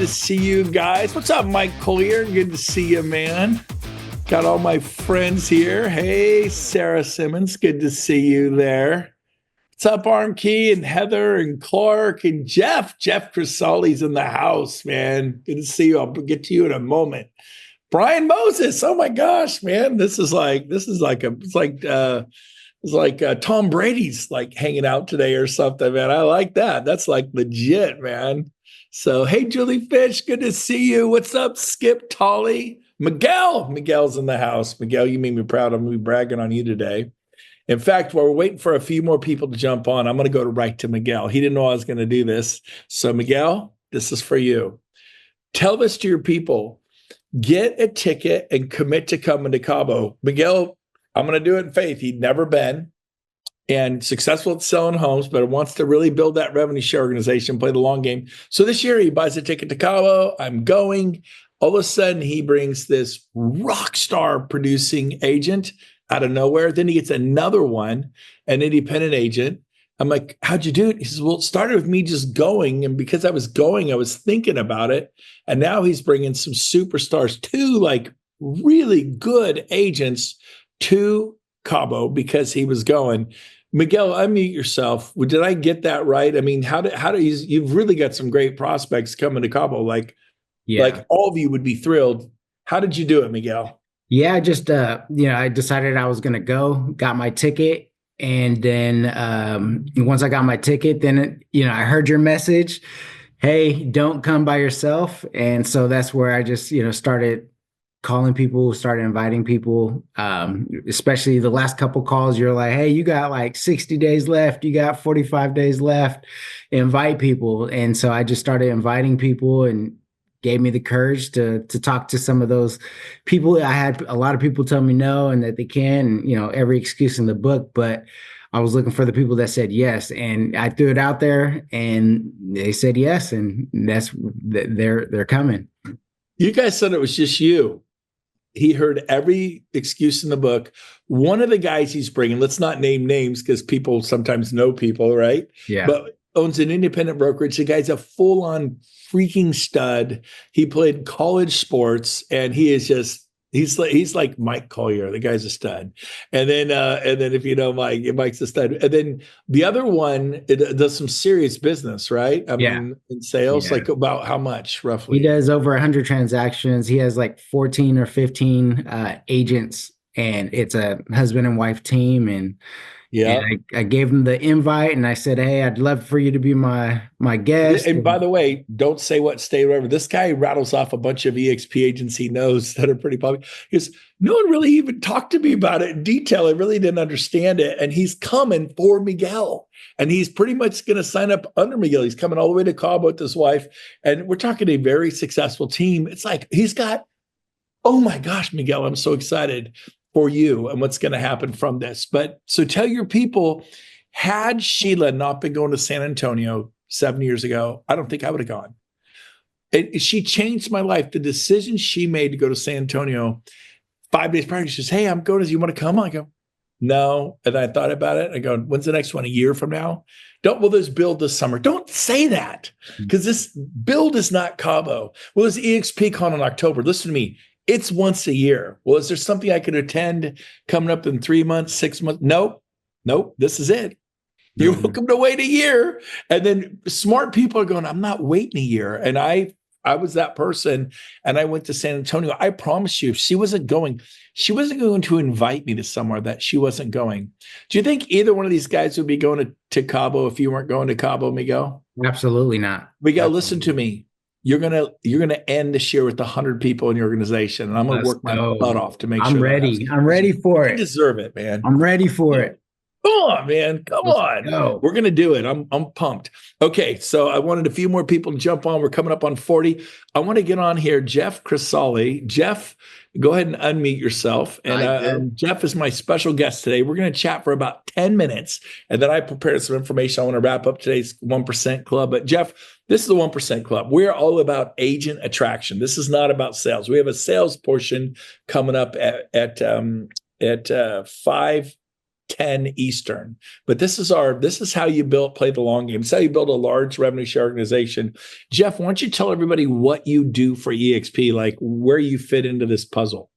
to see you guys. What's up, Mike Collier? Good to see you, man. Got all my friends here. Hey, Sarah Simmons. Good to see you there. What's up, Armkey and Heather and Clark and Jeff? Jeff Crisali's in the house, man. Good to see you. I'll get to you in a moment. Brian Moses. Oh my gosh, man. It's like Tom Brady's like hanging out today or something, man. I like that. That's like legit, man. So, hey, Julie Fish, good to see you. What's up, Skip Tolley? Miguel's in the house. Miguel, you made me proud. I'm going to be bragging on you today. In fact, while we're waiting for a few more people to jump on, I'm going to go right to Miguel. He didn't know I was going to do this. So, Miguel, this is for you. Tell this to your people. Get a ticket and commit to coming to Cabo. Miguel, I'm going to do it in faith. He'd never been and successful at selling homes, but wants to really build that revenue share organization, play the long game. So this year he buys a ticket to Cabo. I'm going. All of a sudden he brings this rock star producing agent out of nowhere. Then he gets another one, an independent agent. I'm like, how'd you do it? He says, well, it started with me just going. And because I was going, I was thinking about it. And now he's bringing some superstars, two like really good agents to Cabo because he was going. Miguel, unmute yourself. Did I get that right? I mean, how do you've really got some great prospects coming to Cabo. Like all of you would be thrilled. How did you do it, Miguel? Yeah, I just I decided I was gonna go, got my ticket, and then once I got my ticket, then I heard your message, hey, don't come by yourself. And so that's where I just started calling people, started inviting people, especially the last couple calls. You're like, hey, you got like 60 days left. You got 45 days left. Invite people. And so I just started inviting people and gave me the courage to talk to some of those people. I had a lot of people tell me no and that they can, every excuse in the book, but I was looking for the people that said yes. And I threw it out there and they said yes. And they're coming. You guys said it was just you. He heard every excuse in the book. One of the guys he's bringing, let's not name names because people sometimes know people, right? Yeah. But owns an independent brokerage. The guy's a full-on freaking stud. He played college sports, and he is just he's like Mike Collier. The guy's a stud. And then if you know Mike, Mike's a stud. And then the other one does some serious business, right? I mean, in sales, like about how much roughly? He does over 100 transactions. He has like 14 or 15 agents, and it's a husband and wife team. And I gave him the invite, and I said, hey, I'd love for you to be my guest. And by the way, don't say what state or whatever. This guy rattles off a bunch of EXP agents he knows that are pretty popular. He goes, no one really even talked to me about it in detail. I really didn't understand it. And he's coming for Miguel. And he's pretty much going to sign up under Miguel. He's coming all the way to Cabo with his wife. And we're talking a very successful team. It's like he's got, oh my gosh, Miguel, I'm so excited for you and what's going to happen from this. But so tell your people, had Sheila not been going to San Antonio 7 years ago, I don't think I would have gone. She changed my life. The decision she made to go to San Antonio 5 days prior, she says, hey, I'm going. You want to come? I go, no. And I thought about it. I go, when's the next one? A year from now? Will this build this summer? Don't say that because this build is not Cabo. Well, there's EXPCon in October. Listen to me. It's once a year. Well, is there something I could attend coming up in 3 months, 6 months? Nope. This is it. You're welcome to wait a year. And then smart people are going, I'm not waiting a year. And I was that person. And I went to San Antonio. I promise you, if she wasn't going to invite me to somewhere that she wasn't going. Do you think either one of these guys would be going to Cabo if you weren't going to Cabo, Miguel? Absolutely not. Miguel, listen to me. You're gonna end this year with 100 people in your organization, and I'm gonna work my butt off to make sure. I'm ready. I'm ready for it. You deserve it, man. I'm ready for it. Come on, man. Come on. We're gonna do it. I'm pumped. Okay, so I wanted a few more people to jump on. We're coming up on 40. I want to get on here. Jeff Crisali. Jeff, go ahead and unmute yourself. And Jeff is my special guest today. We're going to chat for about 10 minutes. And then I prepared some information. I want to wrap up today's 1% Club. But Jeff, this is the 1% Club. We're all about agent attraction. This is not about sales. We have a sales portion coming up at 5 10 Eastern. But this is how you play the long game. It's how you build a large revenue share organization. Jeff, why don't you tell everybody what you do for EXP, like where you fit into this puzzle?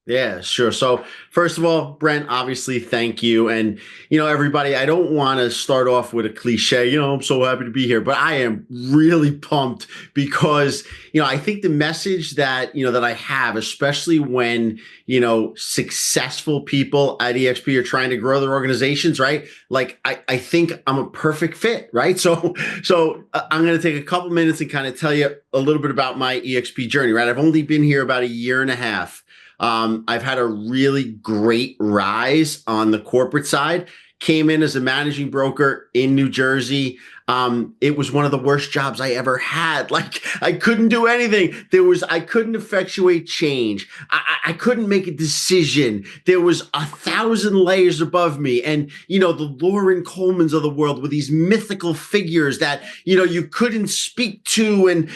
Yeah, sure. So first of all, Brent, obviously, thank you. And, everybody, I don't want to start off with a cliche, I'm so happy to be here, but I am really pumped because, I think the message that, that I have, especially when, successful people at EXP are trying to grow their organizations, right? Like, I think I'm a perfect fit, right? So I'm going to take a couple minutes and kind of tell you a little bit about my EXP journey, right? I've only been here about a year and a half. I've had a really great rise on the corporate side. Came in as a managing broker in New Jersey. It was one of the worst jobs I ever had. Like, I couldn't do anything. I couldn't effectuate change. I couldn't make a decision. There was 1,000 layers above me. And, the Lauren Colemans of the world were these mythical figures that, you couldn't speak to and,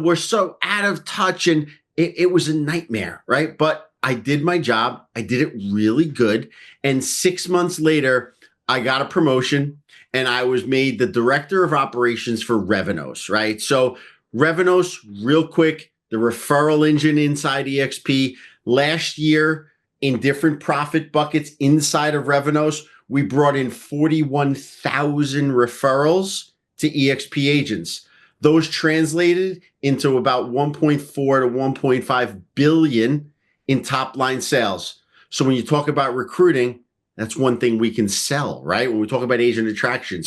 were so out of touch. And it was a nightmare, right? But I did my job. I did it really good. And 6 months later, I got a promotion and I was made the director of operations for Revenos, right? So Revenos, real quick, the referral engine inside EXP. Last year, in different profit buckets inside of Revenos, we brought in 41,000 referrals to EXP agents. Those translated into about 1.4 to 1.5 billion in top line sales. So when you talk about recruiting, that's one thing we can sell, right? When we talk about agent attraction,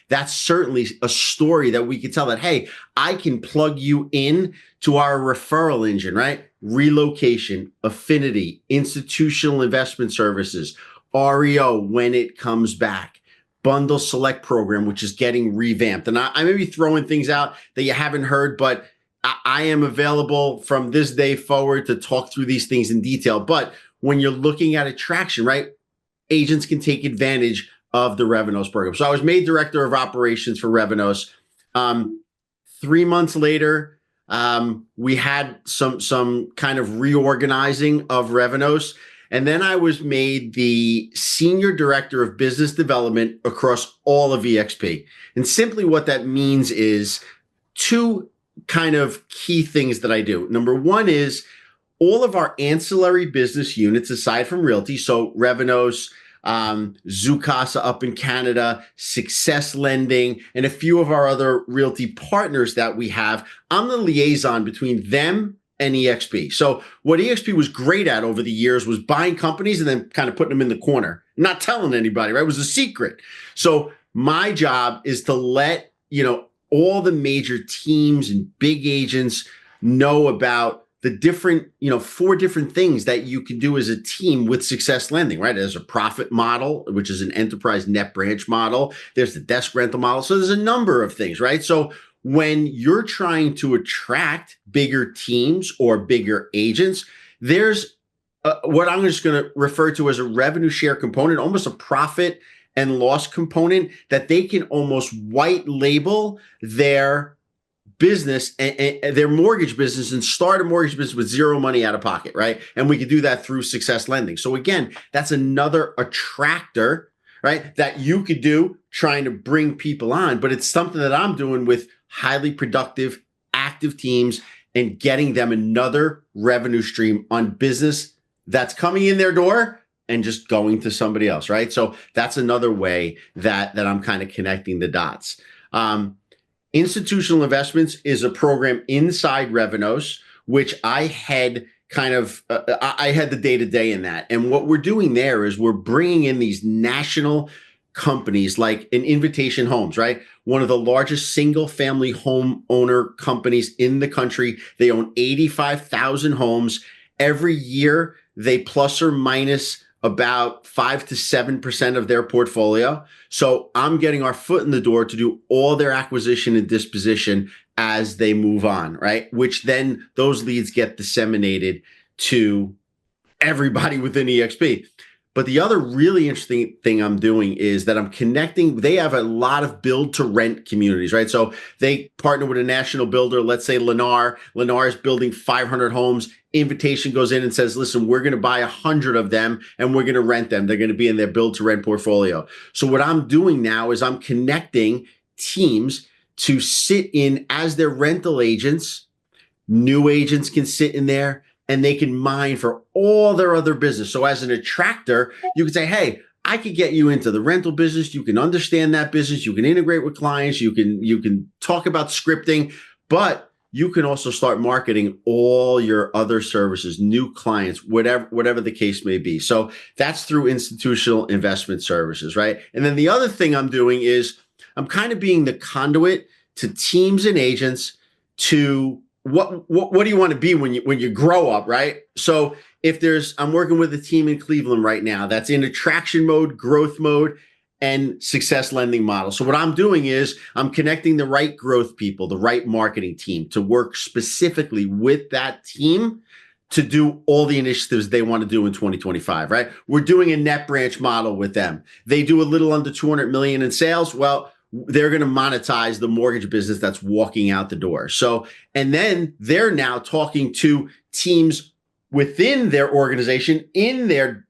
that's certainly a story that we can tell that, hey, I can plug you in to our referral engine, right? Relocation, affinity, institutional investment services, REO when it comes back, bundle select program, which is getting revamped. And I may be throwing things out that you haven't heard, but I am available from this day forward to talk through these things in detail. But when you're looking at attraction, right, agents can take advantage of the Revenos program. So I was made director of operations for Revenos. 3 months later, we had some kind of reorganizing of Revenos. And then I was made the senior director of business development across all of EXP. And simply what that means is two kind of key things that I do. Number one is all of our ancillary business units, aside from realty, so Revenos, Zoocasa up in Canada, Success Lending, and a few of our other realty partners that we have. I'm the liaison between them and EXP. So what EXP was great at over the years was buying companies and then kind of putting them in the corner, not telling anybody, right? It was a secret. So my job is to let, all the major teams and big agents know about the different, 4 different things that you can do as a team with Success Lending, right? There's a profit model, which is an enterprise net branch model. There's the desk rental model. So there's a number of things, right? So when you're trying to attract bigger teams or bigger agents, there's what I'm just going to refer to as a revenue share component, almost a profit and loss component that they can almost white label their business and their mortgage business and start a mortgage business with zero money out of pocket, right? And we can do that through Success Lending. So again, that's another attractor, right? That you could do trying to bring people on, but it's something that I'm doing with highly productive, active teams and getting them another revenue stream on business that's coming in their door and just going to somebody else, right? So that's another way that I'm kind of connecting the dots. Institutional Investments is a program inside Revenos, which I head I had the day-to-day in that. And what we're doing there is we're bringing in these national companies like an Invitation Homes, right? One of the largest single-family home owner companies in the country. They own 85,000 homes. Every year, they plus or minus about 5 to 7% of their portfolio. So I'm getting our foot in the door to do all their acquisition and disposition as they move on, right? Which then those leads get disseminated to everybody within EXP. But the other really interesting thing I'm doing is that I'm connecting. They have a lot of build to rent communities, right? So they partner with a national builder, let's say Lennar. Lennar is building 500 homes. Invitation goes in and says, listen, we're going to buy 100 of them and we're going to rent them. They're going to be in their build to rent portfolio. So what I'm doing now is I'm connecting teams to sit in as their rental agents. New agents can sit in there and they can mine for all their other business. So as an attractor, you can say, hey, I could get you into the rental business. You can understand that business. You can integrate with clients. You can talk about scripting, but you can also start marketing all your other services, new clients, whatever the case may be. So that's through institutional investment services, right? And then the other thing I'm doing is I'm kind of being the conduit to teams and agents to what do you want to be when you grow up, right? So I'm working with a team in Cleveland right now that's in attraction mode, growth mode, and success lending model. So what I'm doing is I'm connecting the right growth people, the right marketing team to work specifically with that team to do all the initiatives they want to do in 2025, right? We're doing a net branch model with them. They do a little under 200 million in sales. Well, they're going to monetize the mortgage business that's walking out the door. So, and then they're now talking to teams within their organization in their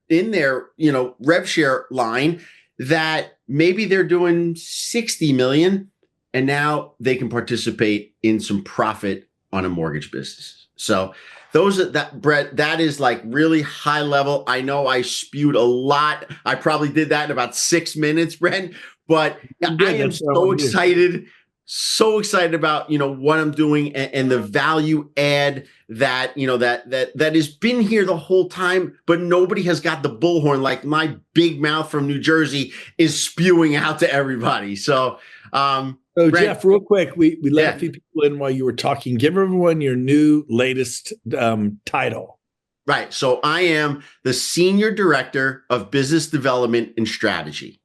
rev share line that maybe they're doing 60 million and now they can participate in some profit on a mortgage business. So Brett, that is like really high level. I know I spewed a lot. I probably did that in about 6 minutes, Brent. But I am so excited about, what I'm doing and the value add that, that has been here the whole time, but nobody has got the bullhorn like my big mouth from New Jersey is spewing out to everybody. So, Brent, Jeff, real quick, we let a few people in while you were talking. Give everyone your new latest title. Right. So I am the Senior Director of Business Development and Strategy.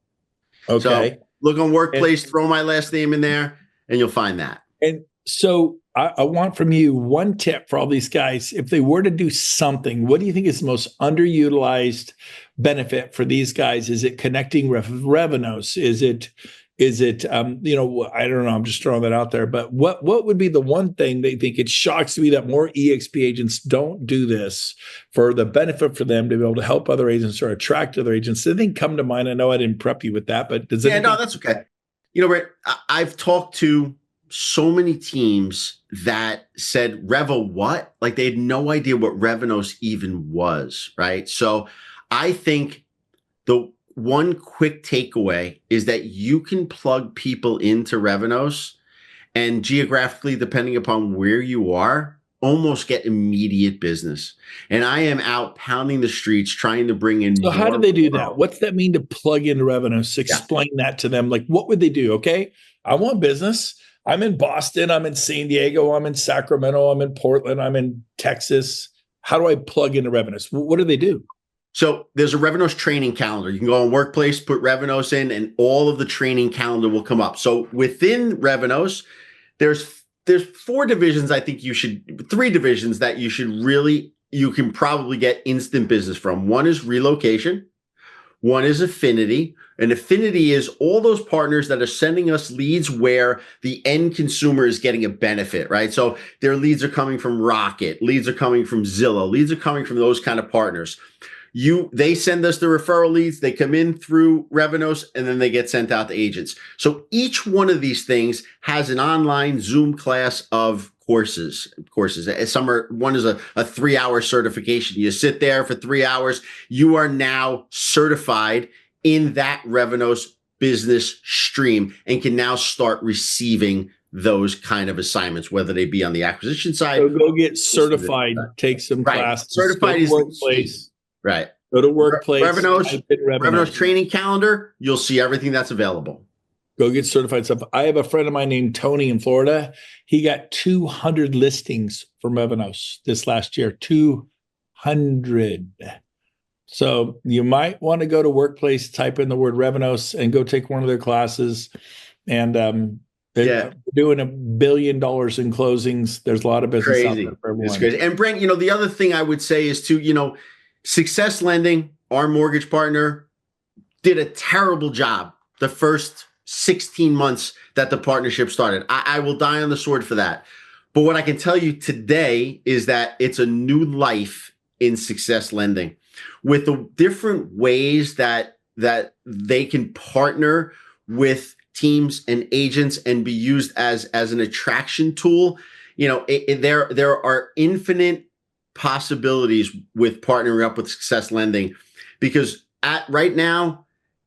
Okay. So look on Workplace, throw my last name in there, and you'll find that. And so I want from you one tip for all these guys. If they were to do something, what do you think is the most underutilized benefit for these guys? Is it connecting revenues? Is it I don't know, I'm just throwing that out there, but what would be the one thing they think? It shocks me that more EXP agents don't do this for the benefit for them to be able to help other agents or attract other agents. Anything come to mind? I know I didn't prep you with that, but does it? No, that's okay. Brett, I've talked to so many teams that said Revo what? Like they had no idea what Revenos even was, right? So I think the one quick takeaway is that you can plug people into Revenos and geographically, depending upon where you are, almost get immediate business. And I am out pounding the streets trying to bring in. So how do they do that? What's that mean to plug into Revenos? Explain that to them. Like, what would they do? Okay, I want business. I'm in Boston. I'm in San Diego. I'm in Sacramento. I'm in Portland. I'm in Texas. How do I plug into Revenos? What do they do? So there's a Revenos training calendar. You can go on Workplace, put Revenos in, and all of the training calendar will come up. So within Revenos, there's 4 divisions. I think 3 divisions that you can probably get instant business from. One is relocation. One is affinity. And affinity is all those partners that are sending us leads where the end consumer is getting a benefit, right? So their leads are coming from Rocket, leads are coming from Zillow, leads are coming from those kind of partners. They send us the referral leads, they come in through Revenos, and then they get sent out to agents. So each one of these things has an online Zoom class of courses. One is a 3-hour certification. You sit there for 3 hours. You are now certified in that Revenos business stream and can now start receiving those kind of assignments, whether they be on the acquisition side. So go get certified, take some classes. Certified is Workplace. Right. Go to Workplace. Revenos training calendar. You'll see everything that's available. Go get certified stuff. I have a friend of mine named Tony in Florida. He got 200 listings from Revenos this last year. 200. So you might want to go to Workplace, type in the word Revenos, and go take one of their classes. And they're doing $1 billion in closings. There's a lot of business out there for everyone. It's crazy. And Brent, the other thing I would say is to, success lending, our mortgage partner, did a terrible job the first 16 months that the partnership started. I will die on the sword for that. But what I can tell you today is that it's a new life in success lending with the different ways that they can partner with teams and agents and be used as an attraction tool. There are infinite possibilities with partnering up with success lending, because right now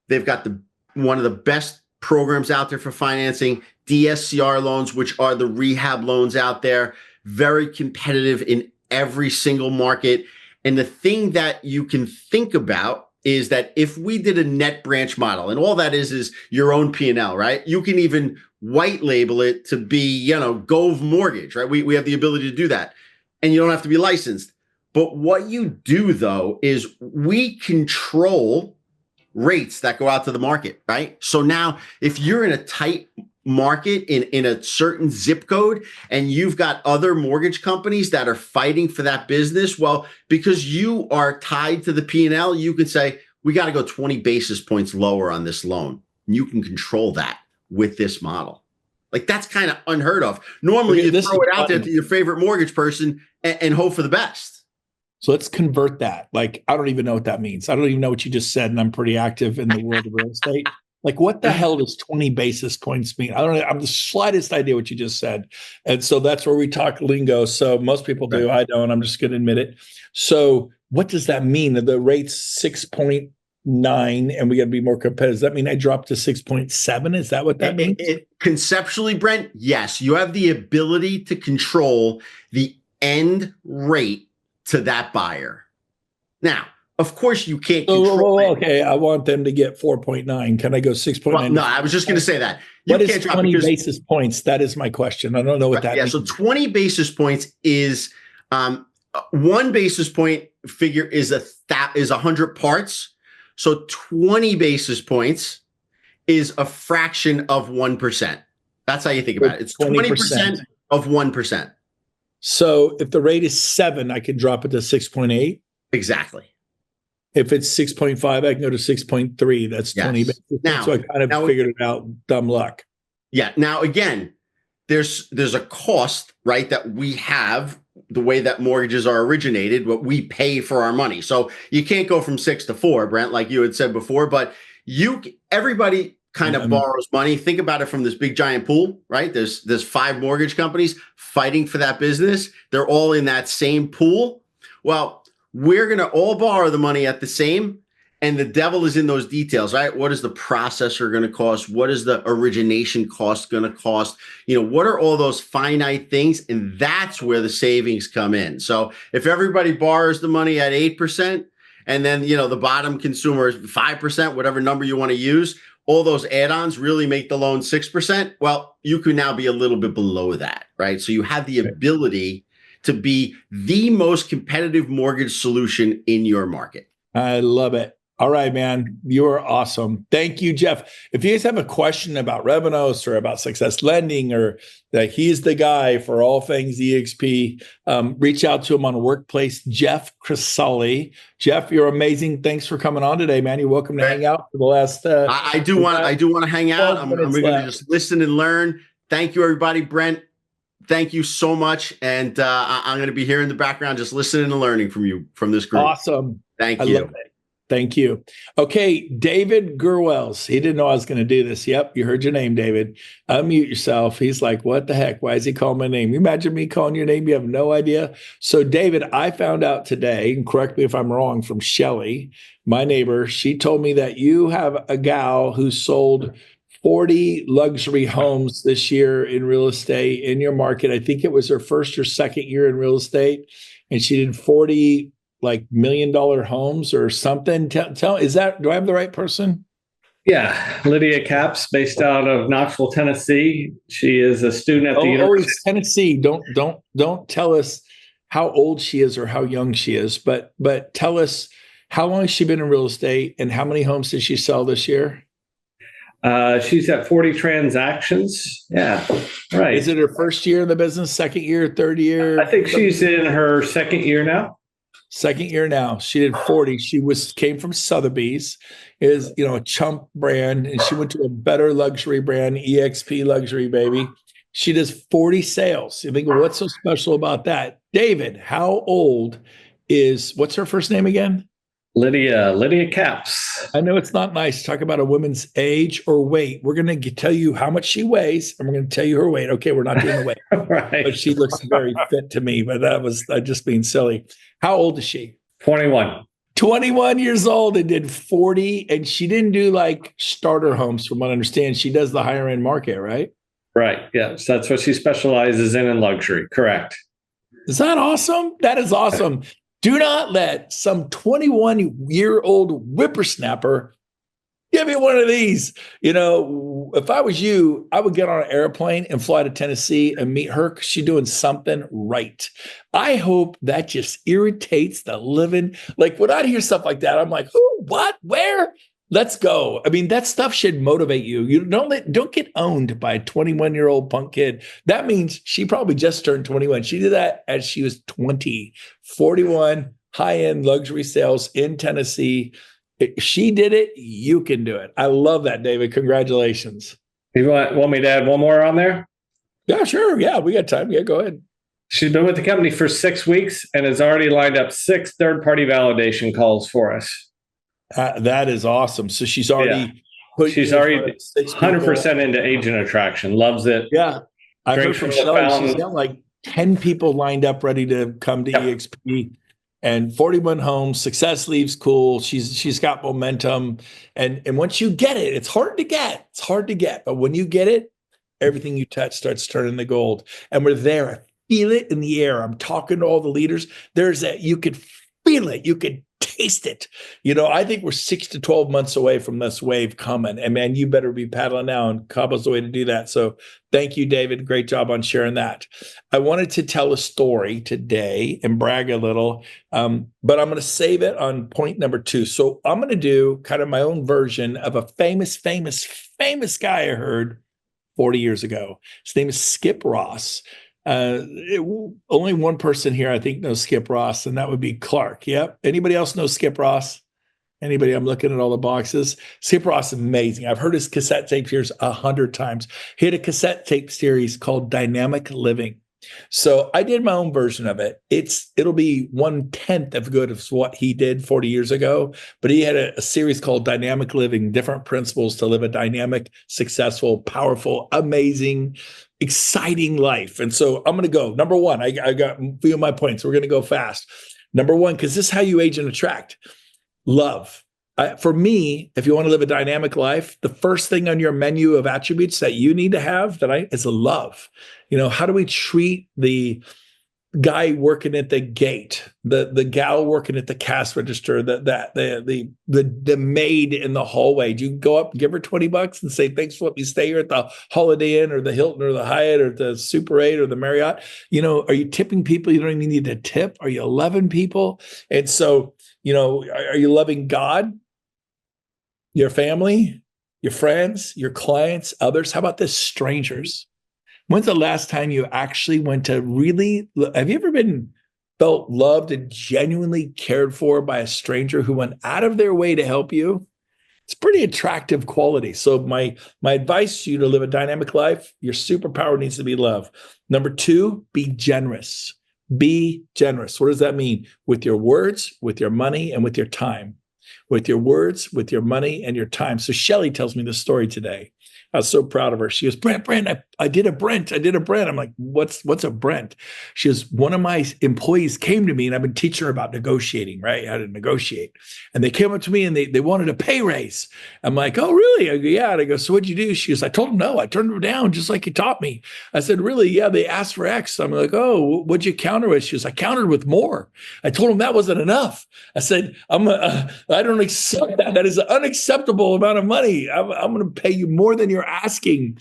they've got one of the best programs out there for financing, DSCR loans, which are the rehab loans out there, very competitive in every single market. And the thing that you can think about is that if we did a net branch model, and all that is your own P&L, right? You can even white label it to be, Gove Mortgage, right? We have the ability to do that. And you don't have to be licensed. But what you do, though, is we control rates that go out to the market, right? So now if you're in a tight market in a certain zip code and you've got other mortgage companies that are fighting for that business, well, because you are tied to the P&L, you can say, we got to go 20 basis points lower on this loan. And you can control that with this model. Like, that's kind of unheard of. Normally, you throw it out there to your favorite mortgage person and hope for the best. So let's convert that. Like, I don't even know what that means. I don't even know what you just said, and I'm pretty active in the world of real estate. Like, what the hell does 20 basis points mean? I don't know. I have the slightest idea what you just said. And so that's where we talk lingo. So most people do. Right. I don't. I'm just going to admit it. So what does that mean? The rate's 6.9 and we got to be more competitive. Does that mean I dropped to 6.7? Is that what that means? Conceptually, Brent, yes. You have the ability to control the end rate to that buyer. Now, of course, you can't control it. Okay, I want them to get 4.9. Can I go 6.9? Well, no, I was just going to say that. What is 20 basis points? That is my question. I don't know what that means. So 20 basis points is 1 basis point figure is 100 parts. So 20 basis points is a fraction of 1%. That's how you think about it. It's 20% of 1%. So if the rate is 7, I can drop it to 6.8. Exactly. If it's 6.5, I can go to 6.3. That's 20 basis points. Now, so I kind of figured it out. Dumb luck. Yeah. Now, again, there's a cost, right, that we have, the way that mortgages are originated, what we pay for our money. So you can't go from 6 to 4, Brent, like you had said before, but everybody kind of borrows money. Think about it from this big giant pool, right? There's 5 mortgage companies fighting for that business. They're all in that same pool. Well, we're going to all borrow the money at the same, and the devil is in those details, right? What is the processor going to cost? What is the origination cost going to cost? What are all those finite things? And that's where the savings come in. So if everybody borrows the money at 8%, and then, the bottom consumer is 5%, whatever number you want to use, all those add-ons really make the loan 6%. Well, you can now be a little bit below that, right? So you have the ability to be the most competitive mortgage solution in your market. I love it. All right, man. You are awesome. Thank you, Jeff. If you guys have a question about Revenos or about success lending, or that he's the guy for all things EXP, reach out to him on Workplace, Jeff Crisali. Jeff, you're amazing. Thanks for coming on today, man. You're welcome to hang out for the last. I do want to hang out. I'm going to just listen and learn. Thank you, everybody. Brent, thank you so much. And I'm going to be here in the background, just listening and learning from you, from this group. Awesome. Thank you. I love it. Thank you. Okay, David Gerwels. He didn't know I was going to do this. Yep, you heard your name, David. Unmute yourself. He's like, what the heck? Why is he calling my name? You imagine me calling your name? You have no idea. So, David, I found out today, and correct me if I'm wrong, from Shelly, my neighbor. She told me that you have a gal who sold 40 luxury homes this year in real estate in your market. I think it was her first or second year in real estate, and she did 40 like $1 million homes or something. Do I have the right person? Yeah, Lydia Capps, based out of Knoxville, Tennessee. She is a student at the University. It's Tennessee. Don't tell us how old she is or how young she is, but tell us how long has she been in real estate and how many homes did she sell this year? She's at 40 transactions. Yeah, right. Is it her first year in the business, second year, third year? I think she's in her second year now. Second year now. She did 40. She came from Sotheby's, is a chump brand, and she went to a better luxury brand, EXP luxury, baby. She does 40 sales. You think, well, what's so special about that? David, how old what's her first name again? Lydia Caps. I know it's not nice to talk about a woman's age or weight. We're going to tell you how much she weighs, and we're going to tell you her weight. Okay, we're not doing the weight. Right. But she looks very fit to me, but that was just being silly. How old is she? 21. 21 years old and did 40. And she didn't do like starter homes, from what I understand. She does the higher end market, right? Right. Yes. That's what she specializes in luxury. Correct. Is that awesome? That is awesome. Do not let some 21-year-old whippersnapper give me one of these. If I was you, I would get on an airplane and fly to Tennessee and meet her because she's doing something right. I hope that just irritates the living. Like when I hear stuff like that, I'm like, who, what, where? Let's go. I mean, that stuff should motivate you. You don't get owned by a 21-year-old punk kid. That means she probably just turned 21. She did that as she was 20, 41 high-end luxury sales in Tennessee. If she did it, you can do it. I love that, David. Congratulations. You want me to add one more on there? Yeah, sure. Yeah, we got time. Yeah, go ahead. She's been with the company for 6 weeks and has already lined up 6 third-party validation calls for us. That is awesome. So she's already she's already 100% into agent attraction. Loves it. Yeah. I heard from Shelly, she's got like 10 people lined up ready to come to EXP, and 41 homes. Success leaves cool. She's got momentum. And once you get it, it's hard to get. It's hard to get. But when you get it, everything you touch starts turning to gold. And we're there. I feel it in the air. I'm talking to all the leaders. You could feel it. You could taste it. I think we're 6 to 12 months away from this wave coming. And man, you better be paddling now, and Cabo's the way to do that. So thank you, David. Great job on sharing that. I wanted to tell a story today and brag a little, but I'm going to save it on point number 2. So I'm going to do kind of my own version of a famous guy I heard 40 years ago. His name is Skip Ross. Only one person here I think knows Skip Ross, and that would be Clark. Yep. Anybody else know Skip Ross? Anybody? I'm looking at all the boxes. Skip Ross is amazing. I've heard his cassette tape series 100 times. He had a cassette tape series called Dynamic Living. So I did my own version of it. It'll be 1/10 of good as what he did 40 years ago, but he had a series called Dynamic Living, different principles to live a dynamic, successful, powerful, amazing, exciting life. And so I'm going to go. Number 1, I got a few of my points. We're going to go fast. Number 1, because this is how you age and attract. Love. For me, if you want to live a dynamic life, the first thing on your menu of attributes that you need to have is a love. How do we treat the guy working at the gate, the gal working at the cash register, the maid in the hallway? Do you go up, give her $20 and say, thanks for letting me stay here at the Holiday Inn or the Hilton or the Hyatt or the Super 8 or the Marriott? Are you tipping people you don't even need to tip? Are you loving people? And so, are you loving God, your family, your friends, your clients, others? How about this? Strangers. When's the last time you actually went to have you ever felt loved and genuinely cared for by a stranger who went out of their way to help you? It's pretty attractive quality. So my advice to you to live a dynamic life, your superpower needs to be love. Number 2, be generous. Be generous. What does that mean? With your words, with your money, and with your time. With your words, with your money, and your time. So Shelly tells me this story today. I was so proud of her. She goes, Brent, I did a Brent. I'm like, what's a Brent? She goes, one of my employees came to me, and I've been teaching her about negotiating, right? How to negotiate. And they came up to me and they wanted a pay raise. I'm like, oh, really? I go, yeah. And I go, so what'd you do? She goes, I told them no. I turned them down just like you taught me. I said, really? Yeah, they asked for X. I'm like, oh, what'd you counter with? She goes, I countered with more. I told them that wasn't enough. I said, I don't accept that. That is an unacceptable amount of money. I'm going to pay you more than you're asking.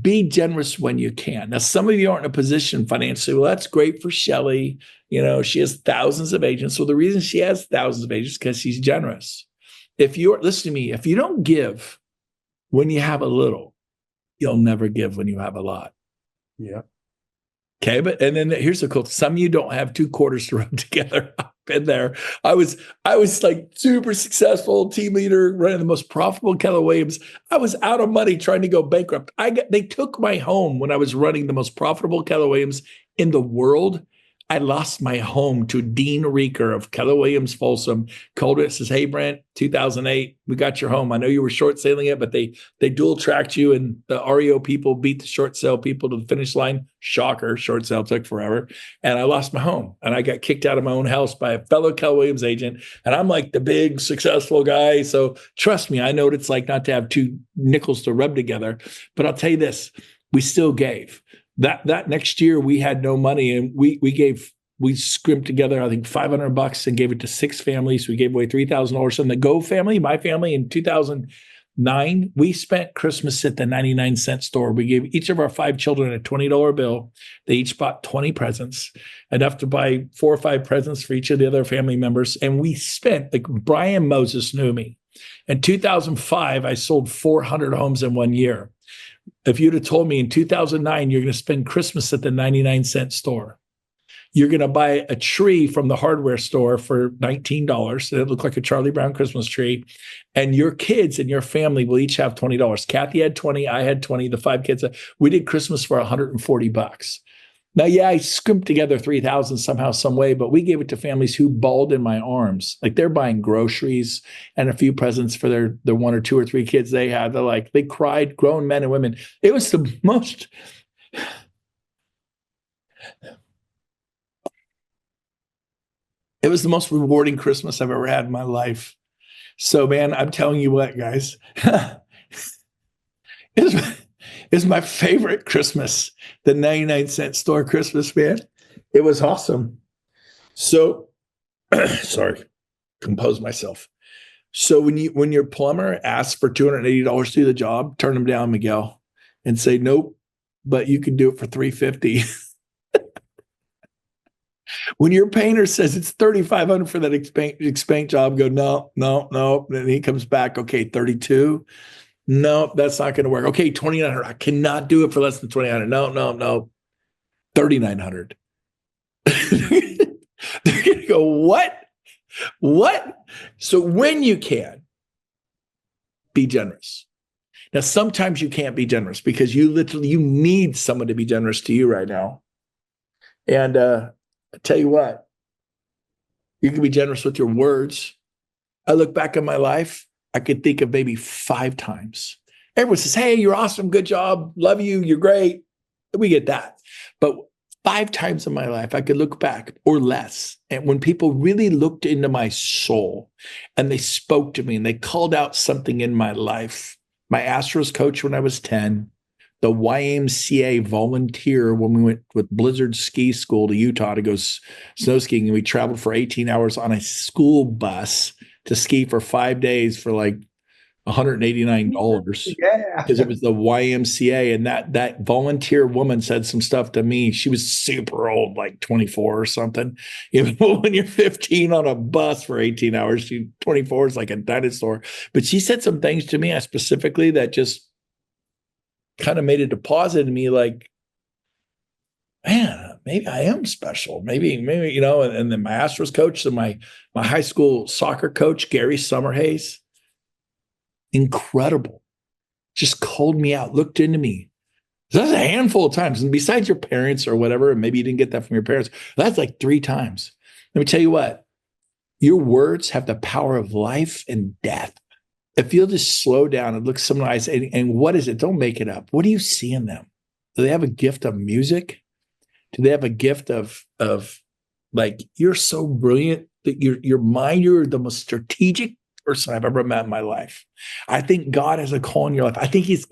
Be generous when you can. Now, some of you aren't in a position financially. Well, that's great for Shelly. She has thousands of agents. So the reason she has thousands of agents is because she's generous. Listen to me, if you don't give when you have a little, you'll never give when you have a lot. Yeah. Okay. And then here's the cool. Some of you don't have 2 quarters to rub together. been there. I was like super successful team leader, running the most profitable Keller Williams. I was out of money trying to go bankrupt. They took my home when I was running the most profitable Keller Williams in the world. I lost my home to Dean Reeker of Keller Williams Folsom. Called it, says, "Hey, Brent, 2008, we got your home. I know you were short selling it, but they dual tracked you, and the REO people beat the short sale people to the finish line. Shocker, short sale took forever. And I lost my home, and I got kicked out of my own house by a fellow Keller Williams agent. And I'm like the big successful guy. So trust me, I know what it's like not to have two nickels to rub together. But I'll tell you this, we still gave. That next year we had no money, and we scrimped together, I think, $500 and gave it to 6 families. We gave away $3,000. And the Gove family, my family, in 2009, we spent Christmas at the 99-cent store. We gave each of our 5 children a $20 bill. They each bought 20 presents, enough to buy 4 or 5 presents for each of the other family members. And we spent, like, Brian Moses knew me. In 2005, I sold 400 homes in 1 year. If you'd have told me in 2009, you're going to spend Christmas at the 99-cent store, you're going to buy a tree from the hardware store for $19. It looked like a Charlie Brown Christmas tree. And your kids and your family will each have $20. Kathy had 20, I had 20, the 5 kids. We did Christmas for $140. Now, yeah, I scrimped together 3,000 somehow, some way, but we gave it to families who bawled in my arms. Like, they're buying groceries and a few presents for their 1 or 2 or 3 kids they had. They cried, grown men and women. It was the most... It was the most rewarding Christmas I've ever had in my life. So, man, I'm telling you what, guys, it's my favorite Christmas, the 99-cent store Christmas, man. It was awesome. So, sorry, compose myself. So when your plumber asks for $280 to do the job, turn them down, Miguel, and say, "Nope, but you can do it for $350." When your painter says it's $3,500 for that expansion job, go, no. Then he comes back, okay, 32. No, that's not going to work. Okay, 2,900. I cannot do it for less than 2,900. No. 3,900. They're going to go, what? So when you can, be generous. Now, sometimes you can't be generous because you need someone to be generous to you right now. And I tell you what, you can be generous with your words. I look back at my life, I could think of maybe 5 times. Everyone says, "Hey, you're awesome. Good job. Love you. You're great." We get that. But 5 times in my life, I could look back, or less. And when people really looked into my soul and they spoke to me and they called out something in my life, my Astros coach when I was 10, the YMCA volunteer when we went with Blizzard Ski School to Utah to go snow skiing, and we traveled for 18 hours on a school bus to ski for 5 days for like $189. Yeah. Because it was the YMCA. And that volunteer woman said some stuff to me. She was super old, like 24 or something. When you're 15 on a bus for 18 hours, 24 is like a dinosaur. But she said some things to me specifically that just kind of made a deposit in me, like, man, maybe I am special. Maybe, and then my Astros coach, and my high school soccer coach, Gary Summerhays, incredible, just called me out, looked into me. That's a handful of times. And besides your parents or whatever, and maybe you didn't get that from your parents, that's like 3 times. Let me tell you what, your words have the power of life and death. If you'll just slow down and look someone in the eyes, and what is it? Don't make it up. What do you see in them? Do they have a gift of music? Do they have a gift of like, you're so brilliant that your mind, you're the most strategic person I've ever met in my life. I think God has a call in your life. I think he's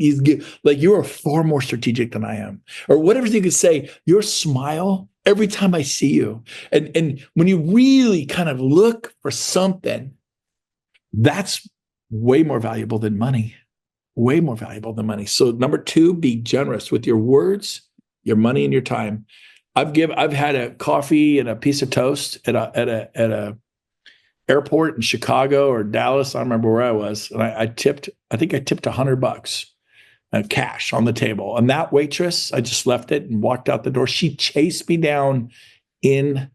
like, you are far more strategic than I am. Or whatever you could say, your smile every time I see you. And when you really kind of look for something, that's way more valuable than money. Way more valuable than money. So number 2, be generous with your words, your money, and your time. I've had a coffee and a piece of toast at a airport in Chicago or Dallas. I don't remember where I was. And I think I tipped $100 cash on the table. And that waitress, I just left it and walked out the door. She chased me down in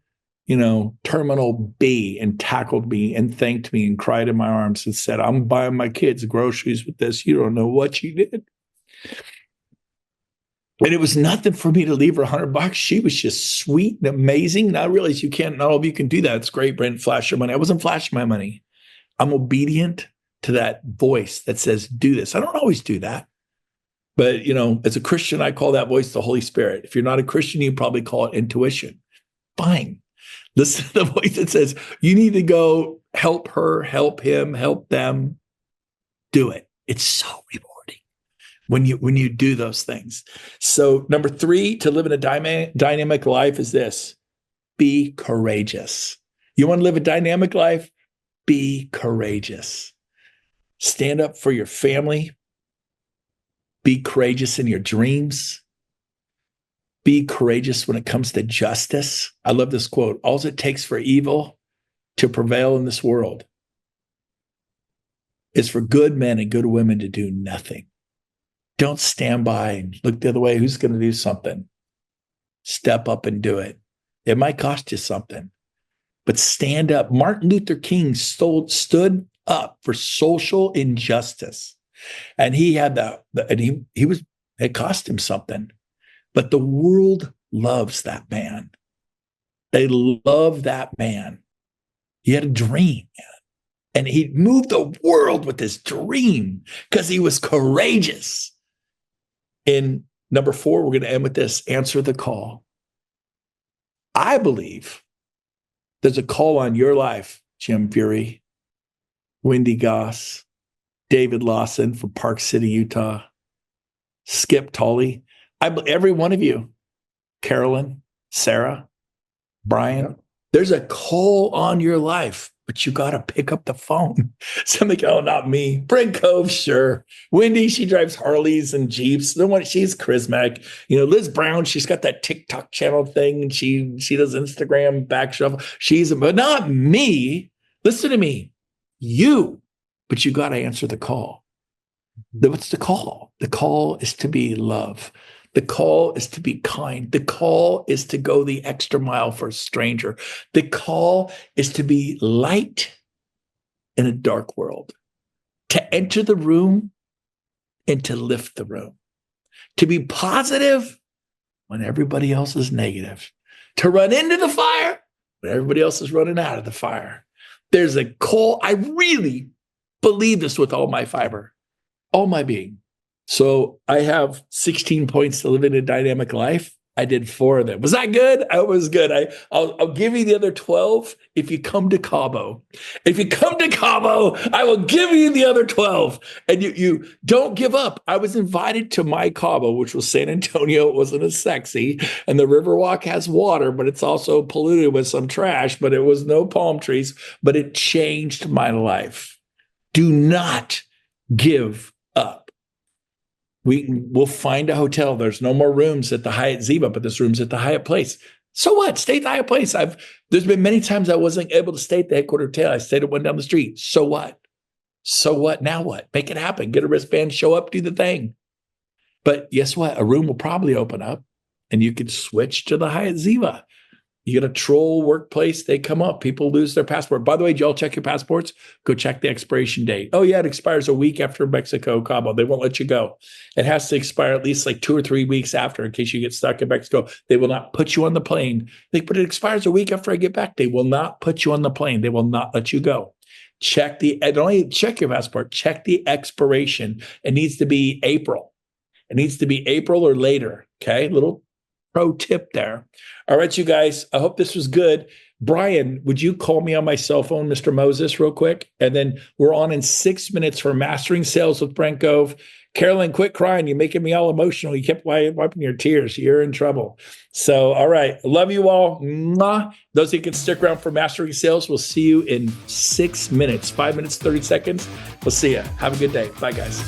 terminal B and tackled me and thanked me and cried in my arms and said, I'm buying my kids groceries with this. You don't know what she did. And it was nothing for me to leave her $100. She was just sweet and amazing. And I realize not all of you can do that. It's great, Brent, flash your money. I wasn't flashing my money. I'm obedient to that voice that says, do this. I don't always do that. But, as a Christian, I call that voice the Holy Spirit. If you're not a Christian, you probably call it intuition. Fine. Listen to the voice that says, you need to go help her, help him, help them. Do it. It's so rewarding when you do those things. So number 3, to live in a dynamic life is this: be courageous. You want to live a dynamic life? Be courageous. Stand up for your family. Be courageous in your dreams. Be courageous when it comes to justice. I love this quote. All it takes for evil to prevail in this world is for good men and good women to do nothing. Don't stand by and look the other way. Who's going to do something? Step up and do it. It might cost you something, but stand up. Martin Luther King stood up for social injustice, and he had it cost him something, but the world loves that man. They love that man. He had a dream, and he moved the world with his dream because he was courageous. In number 4, we're going to end with this: answer the call. I believe there's a call on your life, Jim Fury, Wendy Goss, David Lawson from Park City, Utah, Skip Tolley. Every one of you, Carolyn, Sarah, Brian, there's a call on your life, but you got to pick up the phone. Somebody go, oh, not me. Brent Gove, sure. Wendy, she drives Harleys and Jeeps. She's charismatic. Liz Brown, she's got that TikTok channel thing, and she does Instagram back shuffle. But not me. Listen to me. But you got to answer the call. What's the call? The call is to be love. The call is to be kind. The call is to go the extra mile for a stranger. The call is to be light in a dark world, to enter the room and to lift the room, to be positive when everybody else is negative, to run into the fire when everybody else is running out of the fire. There's a call. I really believe this with all my fiber, all my being. So I have 16 points to live in a dynamic life. I did 4 of them. Was that good? I was good. I'll give you the other 12 if you come to Cabo. If you come to Cabo, I will give you the other 12. And you don't give up. I was invited to my Cabo, which was San Antonio. It wasn't as sexy. And the Riverwalk has water, but it's also polluted with some trash, but it was no palm trees. But it changed my life. Do not give up. We'll find a hotel. There's no more rooms at the Hyatt Ziva, but there's rooms at the Hyatt Place. So what? Stay at the Hyatt Place. There's been many times I wasn't able to stay at the headquarters hotel. I stayed at one down the street. So what? So what? Now what? Make it happen. Get a wristband, show up, do the thing. But guess what? A room will probably open up and you can switch to the Hyatt Ziva. You get a troll workplace, they come up. People lose their passport. By the way, did y'all check your passports? Go check the expiration date. Oh, yeah, it expires a week after Mexico, Cabo. They won't let you go. It has to expire at least like 2 or 3 weeks after in case you get stuck in Mexico. They will not put you on the plane. But it expires a week after I get back. They will not put you on the plane. They will not let you go. Don't only check your passport, check the expiration. It needs to be April. It needs to be April or later. Okay, little pro tip there. All right, you guys, I hope this was good. Brian, would you call me on my cell phone, Mr. Moses, real quick? And then we're on in 6 minutes for Mastering Sales with Brent Gove. Carolyn, quit crying. You're making me all emotional. You kept wiping your tears. You're in trouble. So, all right. Love you all. Mwah. Those who can stick around for Mastering Sales, we'll see you in 6 minutes, 5 minutes, 30 seconds. We'll see you. Have a good day. Bye, guys.